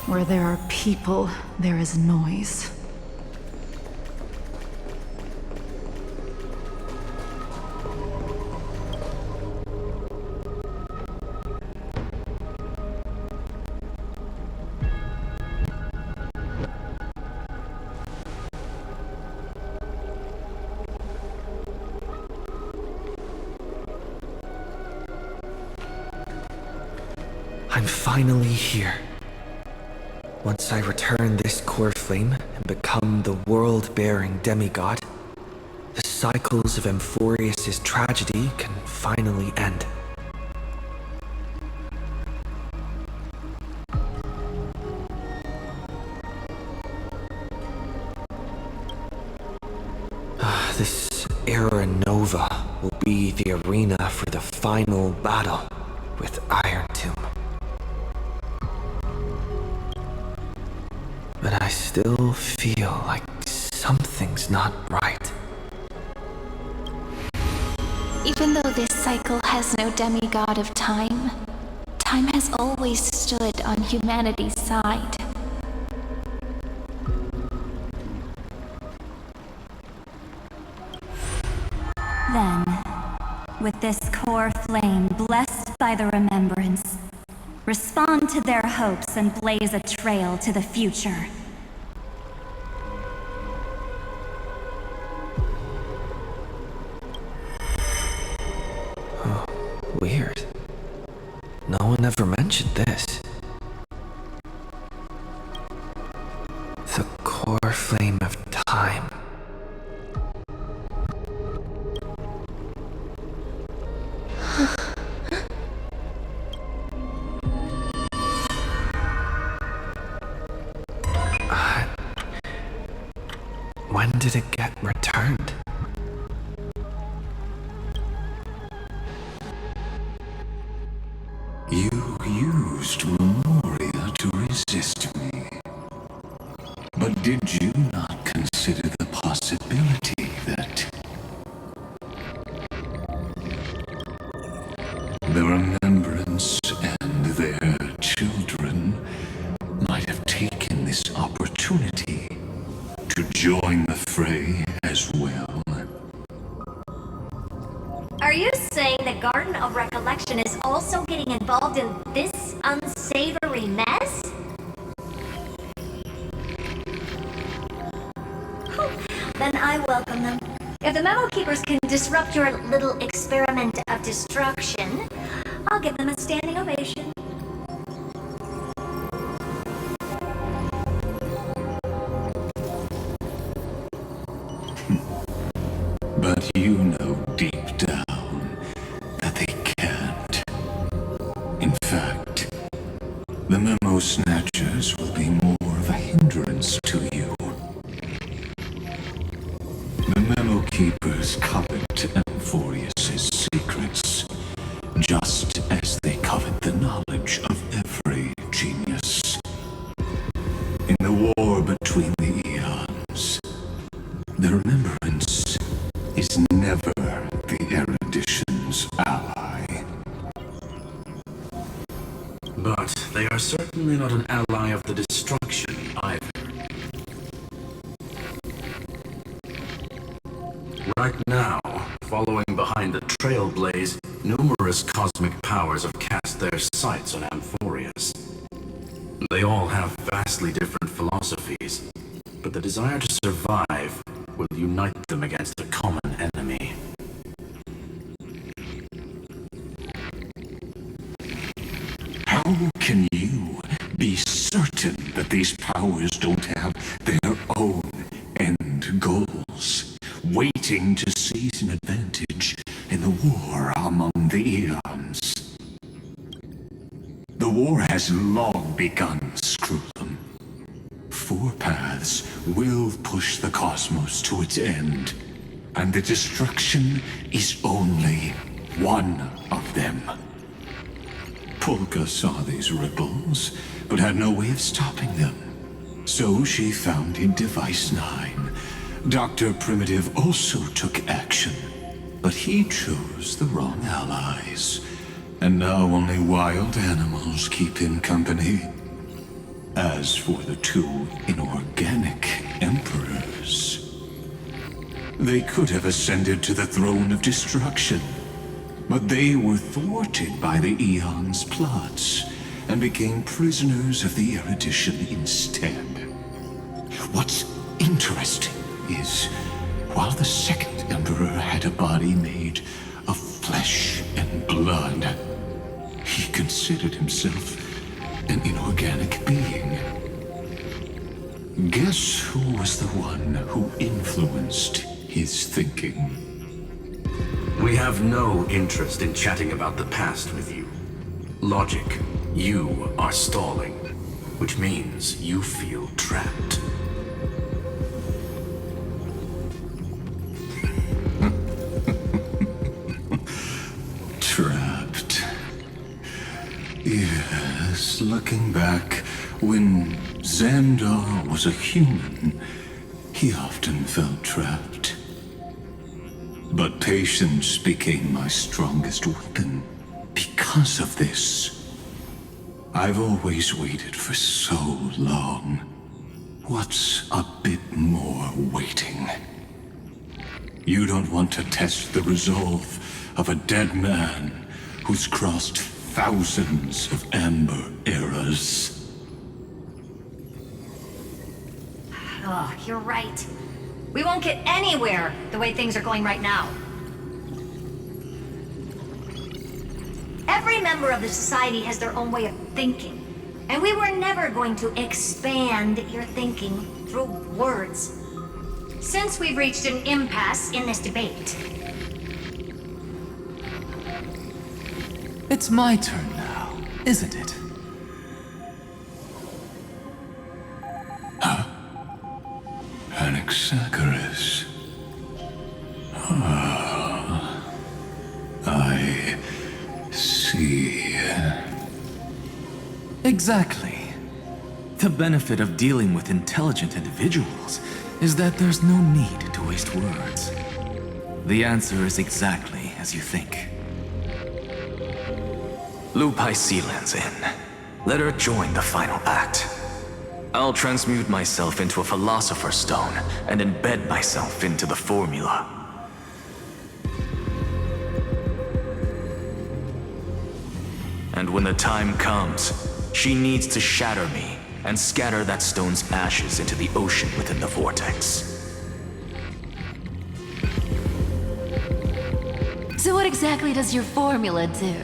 Where there are people, there is noise. I'm finally here. Once I return this core flame and become the world-bearing demigod, the cycles of Amphorius' tragedy can finally end. This Era Nova will be the arena for the final battle with Iron Tomb. But I still feel like something's not right. Even though this cycle has no demigod of time, time has always stood on humanity's side. Then, with this core flame blessed by the remembrance, respond to their hopes and blaze a trail to the future. Oh, weird. No one ever mentioned this. The core flame of time. When did it get returned? You used Memoria to resist me. But did you not consider the possibility that the Remembrance and their children might have taken this opportunity to join the fray as well? Are you saying the Garden of Recollection is also getting involved in this unsavory mess? Then I welcome them. If the Memo Keepers can disrupt your little experiment of destruction, I'll give them a standing ovation. But you know deep down that they can't. In fact, the Memo Snatchers will be more of a hindrance to you. The Memo Keepers covet Amphorius' secrets, just as they covet the knowledge of every genius. In the war between the eons, the Remembrance is never the erudition's ally. But they are certainly not an ally of the destruction either. Right now, following behind the Trailblaze, numerous cosmic powers have cast their sights on Amphorius. They all have vastly different philosophies, but the desire to survive will unite them against a common enemy. How can you be certain that these powers don't have their own end goals, waiting to seize an advantage in the war among the eons? The war has long begun, Screwlum. Four paths will push the cosmos to its end, and the destruction is only one of them. Polka saw these ripples, but had no way of stopping them. So she founded Device 9. Dr. Primitive also took action, but he chose the wrong allies. And now only wild animals keep him company. As for the two inorganic emperors, they could have ascended to the throne of destruction, but they were thwarted by the Eon's plots and became prisoners of the erudition instead. What's interesting is, while the second emperor had a body made of flesh and blood, he considered himself an inorganic being. Guess who was the one who influenced his thinking? We have no interest in chatting about the past with you. Logic, you are stalling, which means you feel trapped. Trapped. Yes, looking back, when Xandar was a human, he often felt trapped. But patience became my strongest weapon because of this. I've always waited for so long. What's a bit more waiting? You don't want to test the resolve of a dead man who's crossed thousands of amber eras. Oh, you're right. We won't get anywhere the way things are going right now. Every member of the society has their own way of thinking, and we were never going to expand your thinking through words. Since we've reached an impasse in this debate. It's my turn now, isn't it? Anaxagoras. I see. Exactly. The benefit of dealing with intelligent individuals is that there's no need to waste words. The answer is exactly as you think. Lupai Sealand's in. Let her join the final act. I'll transmute myself into a Philosopher's Stone and embed myself into the formula. And when the time comes, she needs to shatter me and scatter that stone's ashes into the ocean within the vortex. So what exactly does your formula do?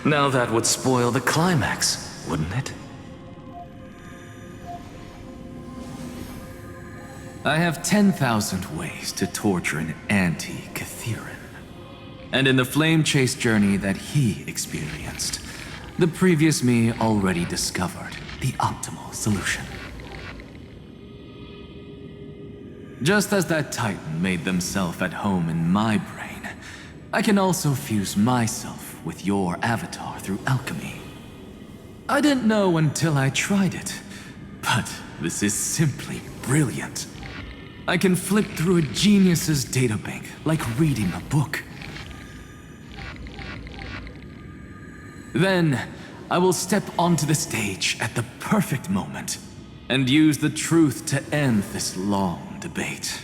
Now that would spoil the climax, wouldn't it? I have 10,000 ways to torture an anti-Catheran. And in the flame chase journey that he experienced, the previous me already discovered the optimal solution. Just as that Titan made themselves at home in my brain, I can also fuse myself with your avatar through alchemy. I didn't know until I tried it, but this is simply brilliant. I can flip through a genius's databank like reading a book. Then, I will step onto the stage at the perfect moment and use the truth to end this long debate.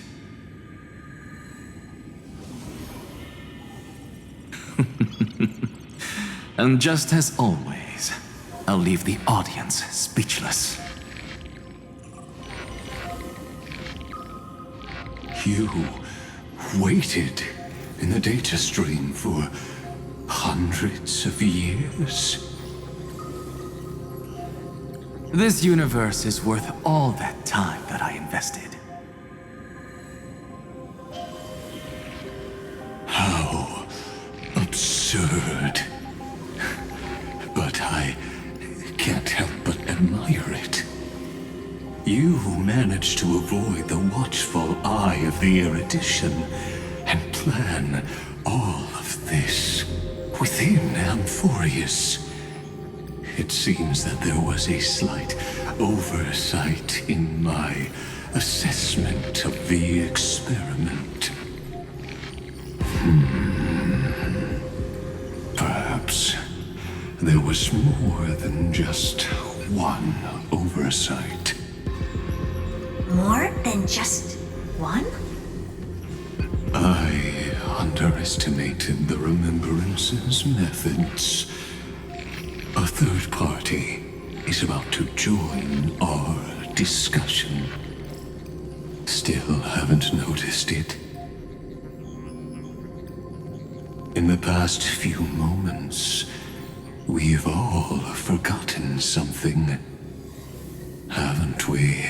And just as always, I'll leave the audience speechless. You waited in the data stream for hundreds of years? This universe is worth all that time that I invested. How absurd. But I can't help but admire it. You managed to avoid the watchful eye of the erudition and plan all of this within Amphorius. It seems that there was a slight oversight in my assessment of the experiment. Perhaps there was more than just one oversight. More than just one? I underestimated the Remembrance's methods. A third party is about to join our discussion. Still haven't noticed it. In the past few moments, we've all forgotten something, haven't we?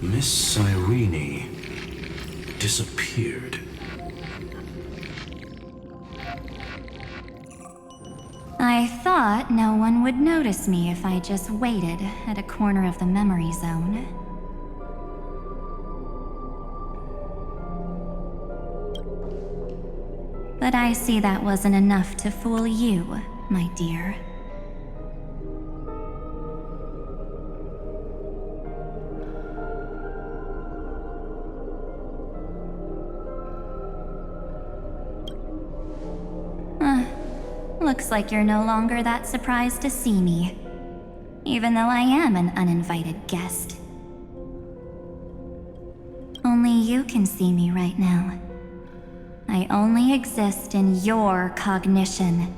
Miss Cyrene disappeared. I thought no one would notice me if I just waited at a corner of the memory zone. But I see that wasn't enough to fool you, my dear. Looks like you're no longer that surprised to see me, even though I am an uninvited guest. Only you can see me right now. I only exist in your cognition,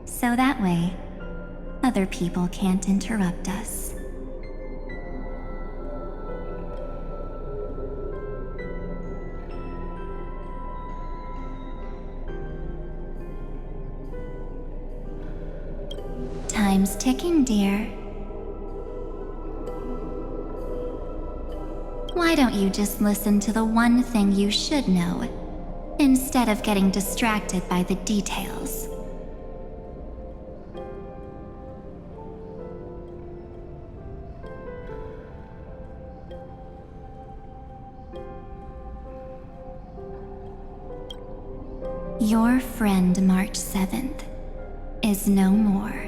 so that way, other people can't interrupt us. Time's ticking, dear. Why don't you just listen to the one thing you should know, instead of getting distracted by the details? Your friend March 7th is no more.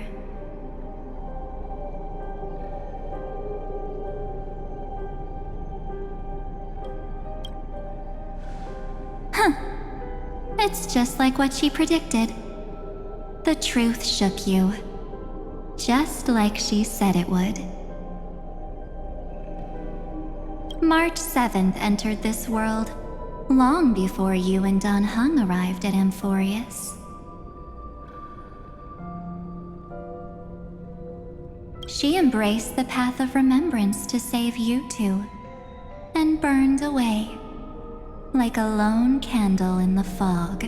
It's just like what she predicted. The truth shook you, just like she said it would. March 7th entered this world long before you and Don Hung arrived at Amphorius. She embraced the path of remembrance to save you two, and burned away like a lone candle in the fog.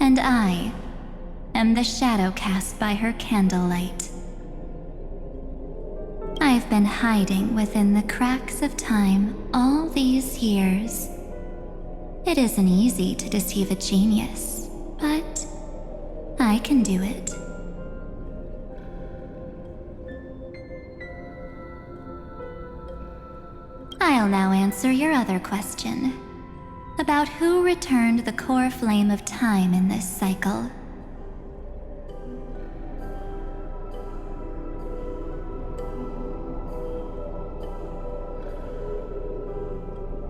And I am the shadow cast by her candlelight. I've been hiding within the cracks of time all these years. It isn't easy to deceive a genius, but I can do it. I'll now answer your other question, about who returned the core flame of time in this cycle.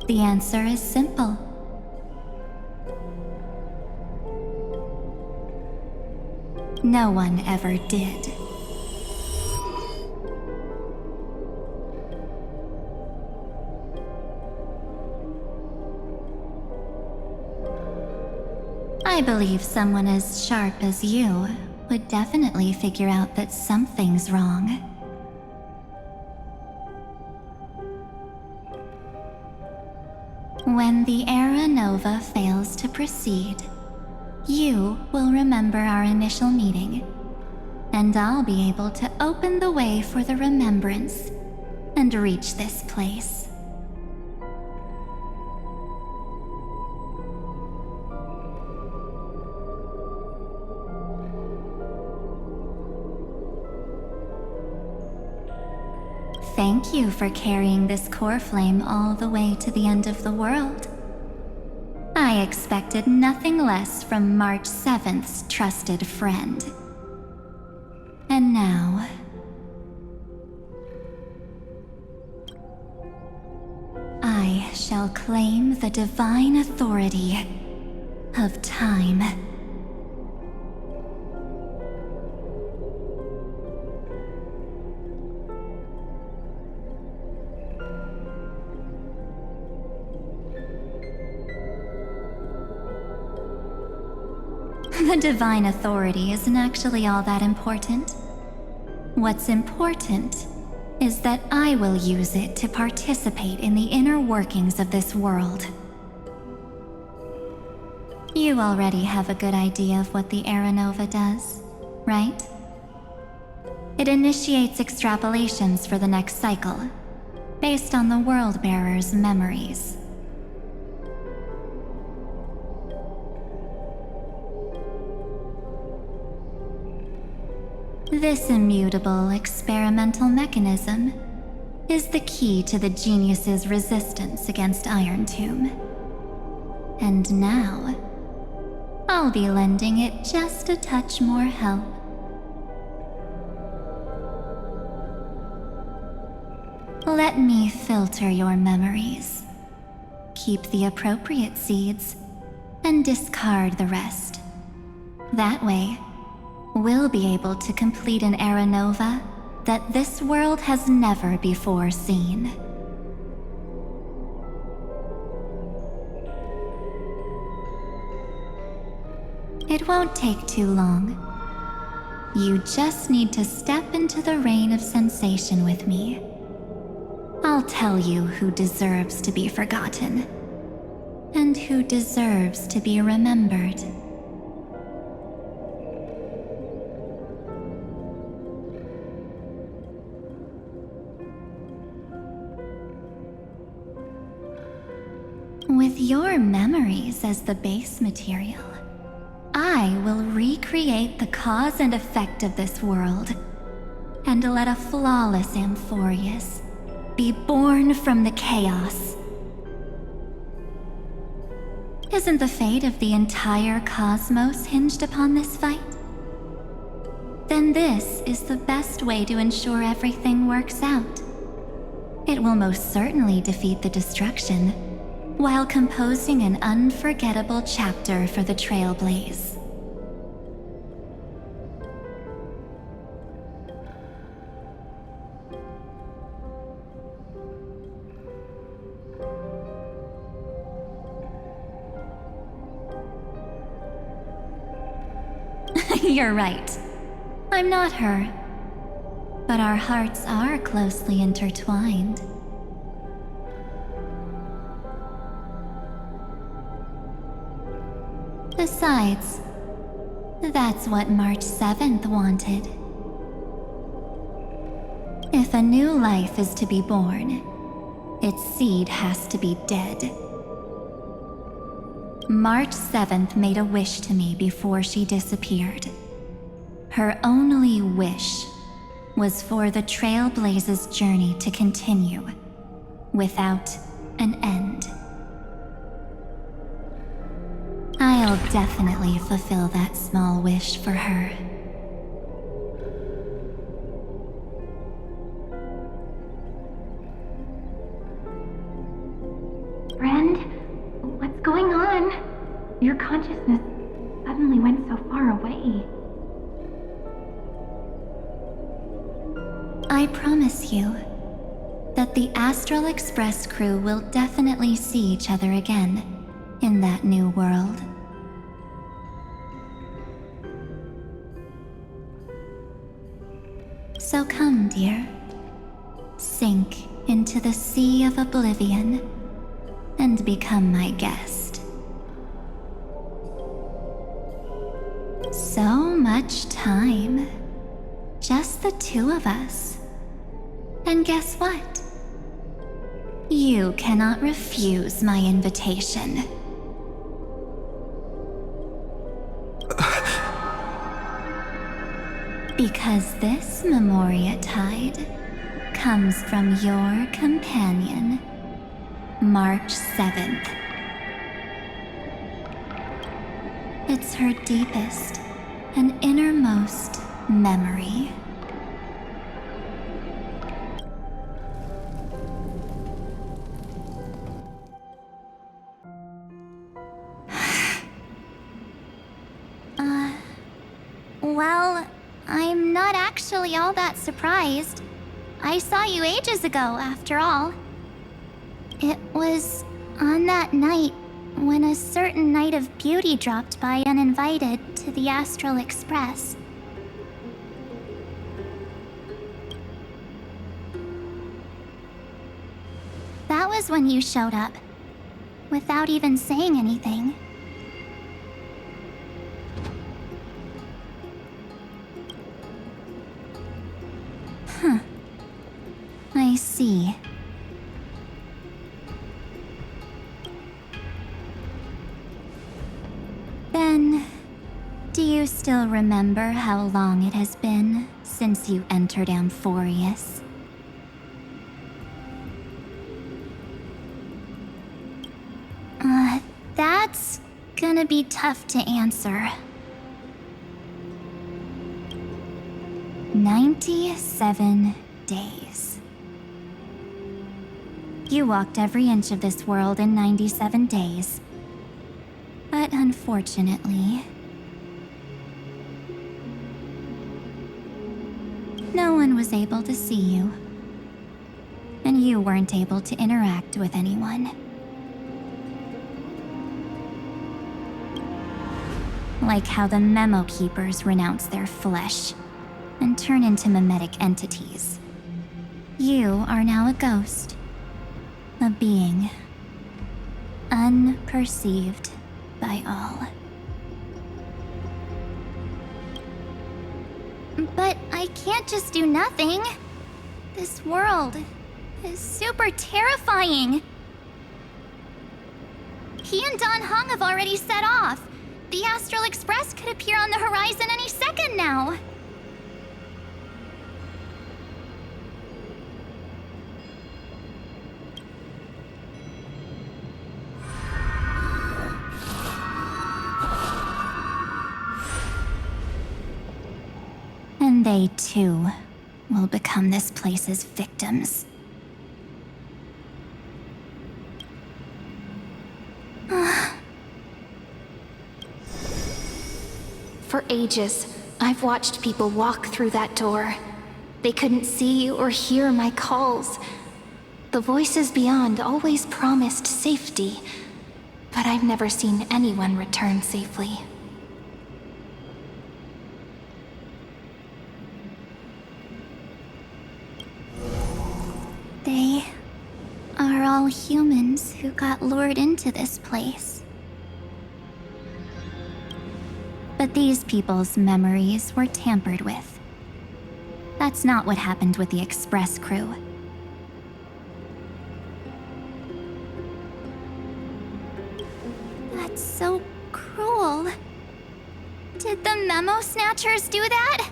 The answer is simple. No one ever did. I believe someone as sharp as you would definitely figure out that something's wrong. When the Era Nova fails to proceed, you will remember our initial meeting, and I'll be able to open the way for the remembrance and reach this place. Thank you for carrying this core flame all the way to the end of the world. I expected nothing less from March 7th's trusted friend. And now... shall claim the divine authority of time. The divine authority isn't actually all that important. What's important is that I will use it to participate in the inner workings of this world. You already have a good idea of what the Era Nova does, right? It initiates extrapolations for the next cycle, based on the World Bearer's memories. This immutable experimental mechanism is the key to the genius's resistance against Iron Tomb. And now, I'll be lending it just a touch more help. Let me filter your memories. Keep the appropriate seeds, and discard the rest. That way, we'll be able to complete an Era Nova that this world has never before seen. It won't take too long. You just need to step into the rain of sensation with me. I'll tell you who deserves to be forgotten, and who deserves to be remembered. With your memories as the base material, I will recreate the cause and effect of this world, and let a flawless Amphorius be born from the chaos. Isn't the fate of the entire cosmos hinged upon this fight? Then this is the best way to ensure everything works out. It will most certainly defeat the destruction, while composing an unforgettable chapter for the Trailblaze. You're right. I'm not her. But our hearts are closely intertwined. Besides, that's what March 7th wanted. If a new life is to be born, its seed has to be dead. March 7th made a wish to me before she disappeared. Her only wish was for the Trailblaze's journey to continue, without an end. I'll definitely fulfill that small wish for her. Friend, what's going on? Your consciousness suddenly went so far away. I promise you that the Astral Express crew will definitely see each other again in that new world. So come, dear. Sink into the sea of oblivion and become my guest. So much time. Just the two of us. And guess what? You cannot refuse my invitation. Because this Memoria Tide comes from your companion, March 7th. It's her deepest and innermost memory. Well, I'm not actually all that surprised. I saw you ages ago, after all. It was on that night when a certain knight of beauty dropped by uninvited to the Astral Express. That was when you showed up, without even saying anything. I see. Then, do you still remember how long it has been since you entered Amphorius? That's gonna be tough to answer. 97 days. You walked every inch of this world in 97 days. But unfortunately, no one was able to see you. And you weren't able to interact with anyone. Like how the Memo Keepers renounce their flesh and turn into mimetic entities. You are now a ghost. A being. Unperceived by all. But I can't just do nothing. This world is super terrifying. He and Don Hong have already set off. The Astral Express could appear on the horizon any second now. And they too will become this place's victims. For ages, I've watched people walk through that door. They couldn't see or hear my calls. The voices beyond always promised safety, but I've never seen anyone return safely. They are all humans who got lured into this place. But these people's memories were tampered with. That's not what happened with the Express crew. That's so cruel. Did the Memo Snatchers do that?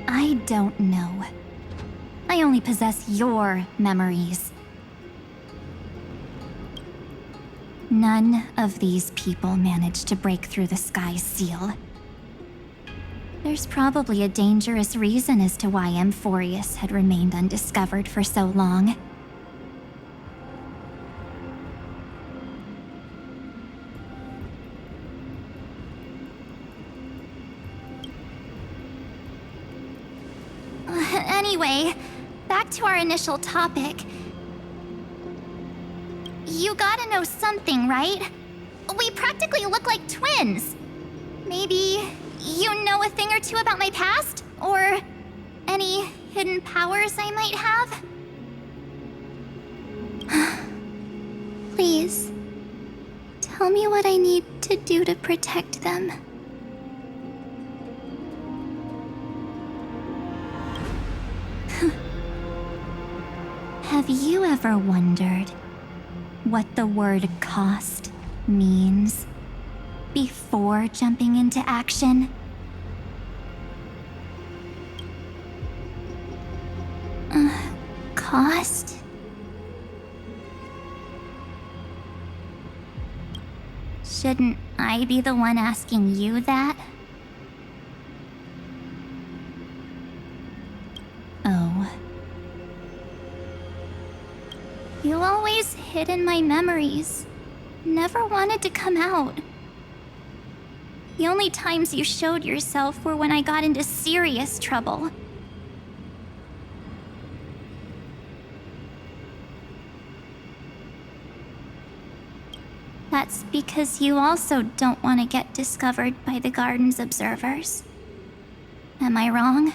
I don't know. I only possess your memories. None of these people managed to break through the sky's seal. There's probably a dangerous reason as to why Amphorius had remained undiscovered for so long. Anyway, back to our initial topic. You gotta know something, right? We practically look like twins. Maybe you know a thing or two about my past? Or any hidden powers I might have? Please, tell me what I need to do to protect them. Have you ever wondered what the word cost means before jumping into action? Cost? Shouldn't I be the one asking you that? Oh. You always hid in my memories. never wanted to come out. The only times you showed yourself were when I got into serious trouble. That's because you also don't want to get discovered by the garden's observers. Am I wrong?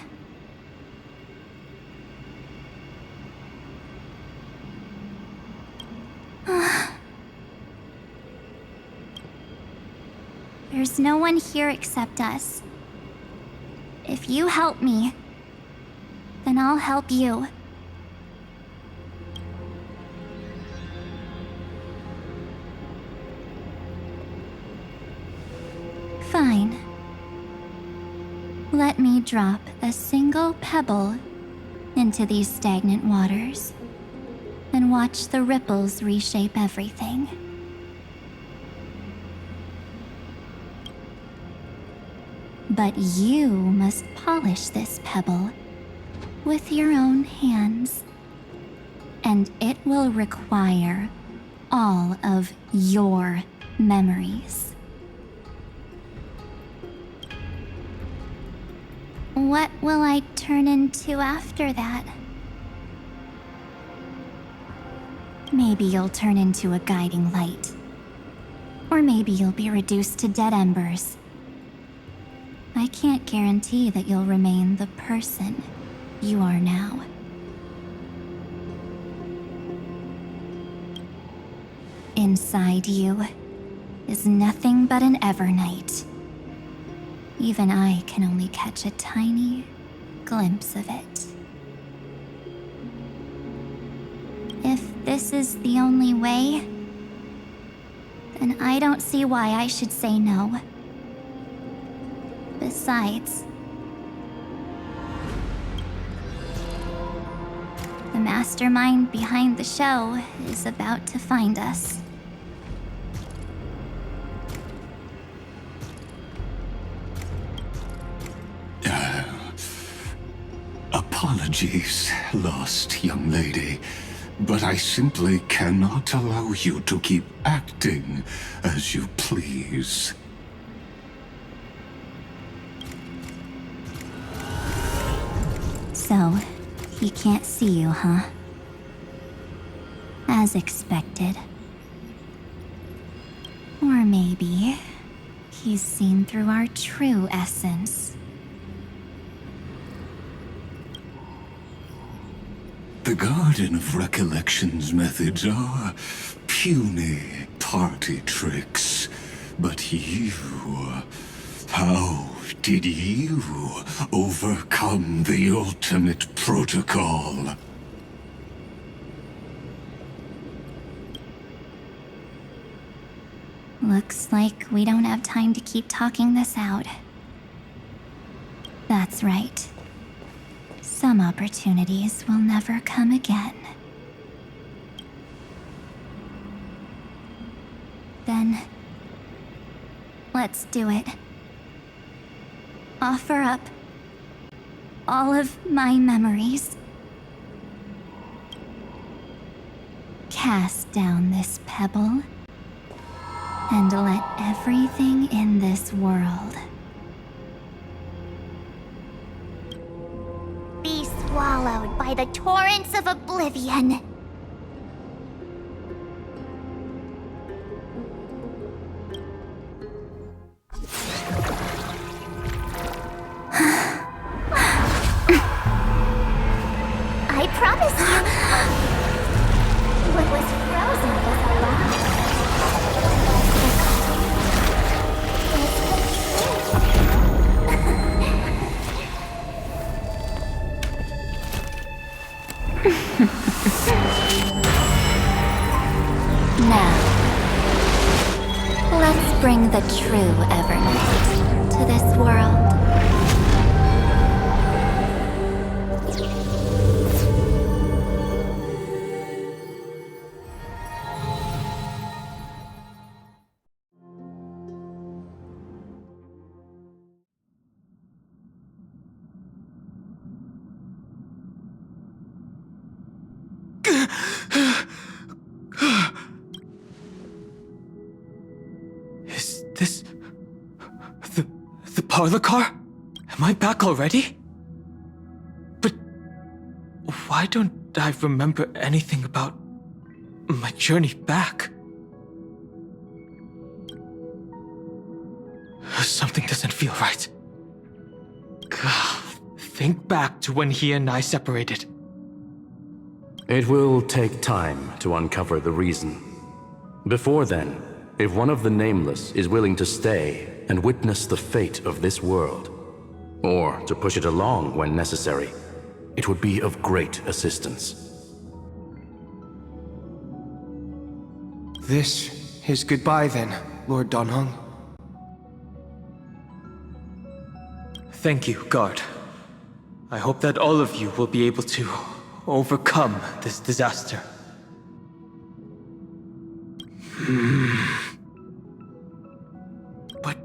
There's no one here except us. If you help me, then I'll help you. Fine. Let me drop a single pebble into these stagnant waters and watch the ripples reshape everything. But you must polish this pebble with your own hands, and it will require all of your memories. What will I turn into after that? Maybe you'll turn into a guiding light. Or maybe you'll be reduced to dead embers. I can't guarantee that you'll remain the person you are now. Inside you is nothing but an Evernight. Even I can only catch a tiny glimpse of it. If this is the only way, then I don't see why I should say no. Besides, the mastermind behind the show is about to find us. Apologies, lost young lady, but I simply cannot allow you to keep acting as you please. So, he can't see you, huh? As expected. Or maybe he's seen through our true essence. The Garden of Recollection's methods are puny party tricks, but you... How did you overcome the ultimate protocol? Looks like we don't have time to keep talking this out. That's right. Some opportunities will never come again. Then, let's do it. Offer up all of my memories. Cast down this pebble and let everything in this world be swallowed by the torrents of oblivion. I promise you, what was frozen was alive. Now, let's bring the true Evernight to this world. parlor car? Am I back already? But why don't I remember anything about my journey back? Something doesn't feel right. Think back to when he and I separated. It will take time to uncover the reason. Before then, if one of the Nameless is willing to stay and witness the fate of this world, or to push it along when necessary, it would be of great assistance. This is goodbye then, Lord Donhong. Thank you, Guard. I hope that all of you will be able to overcome this disaster. But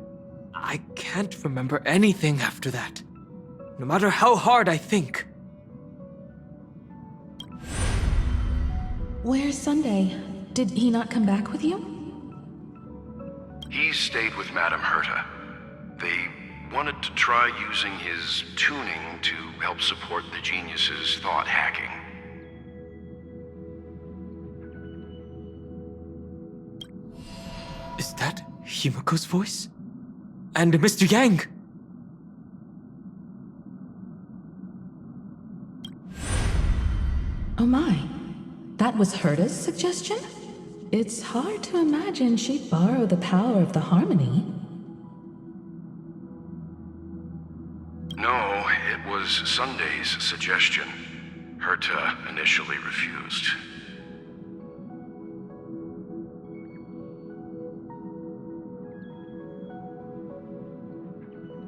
I can't remember anything after that, no matter how hard I think. Where's Sunday? Did he not come back with you? He stayed with Madame Herta. They wanted to try using his tuning to help support the genius's thought hacking. Is that Himiko's voice? And Mr. Yang? Oh my. That was Herta's suggestion? It's hard to imagine she'd borrow the power of the harmony. No, it was Sunday's suggestion. Herta initially refused.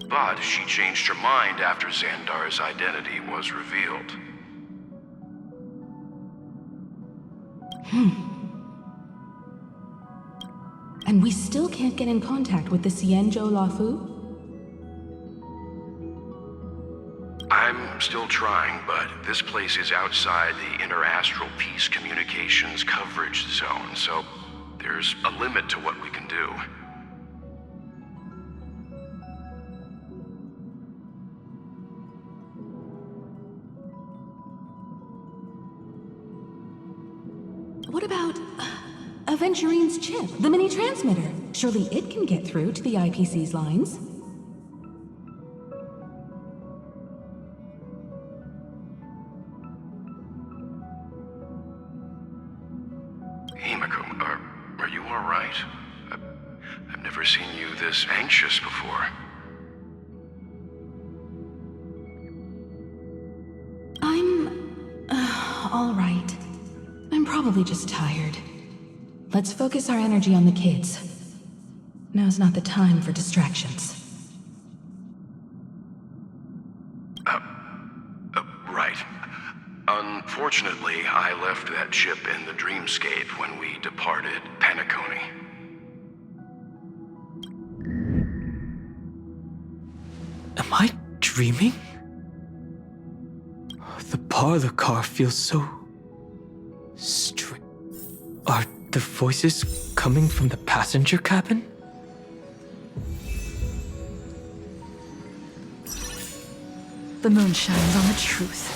But she changed her mind after Xandar's identity was revealed. And we still can't get in contact with the Xianzhou Lafu? I'm still trying, but this place is outside the interastral peace communications coverage zone, so there's a limit to what we can do. What about Aventurine's chip, the mini transmitter? Surely it can get through to the IPC's lines. Himiko, are you all right? I've never seen you this anxious before. I'm all right. I'm probably just tired. Let's focus our energy on the kids. Now's not the time for distractions. Right. Unfortunately, I left that chip in the dreamscape when we departed Penacony. Am I dreaming? The parlor car feels so strange. Are the voices coming from the passenger cabin? The moon shines on the truth.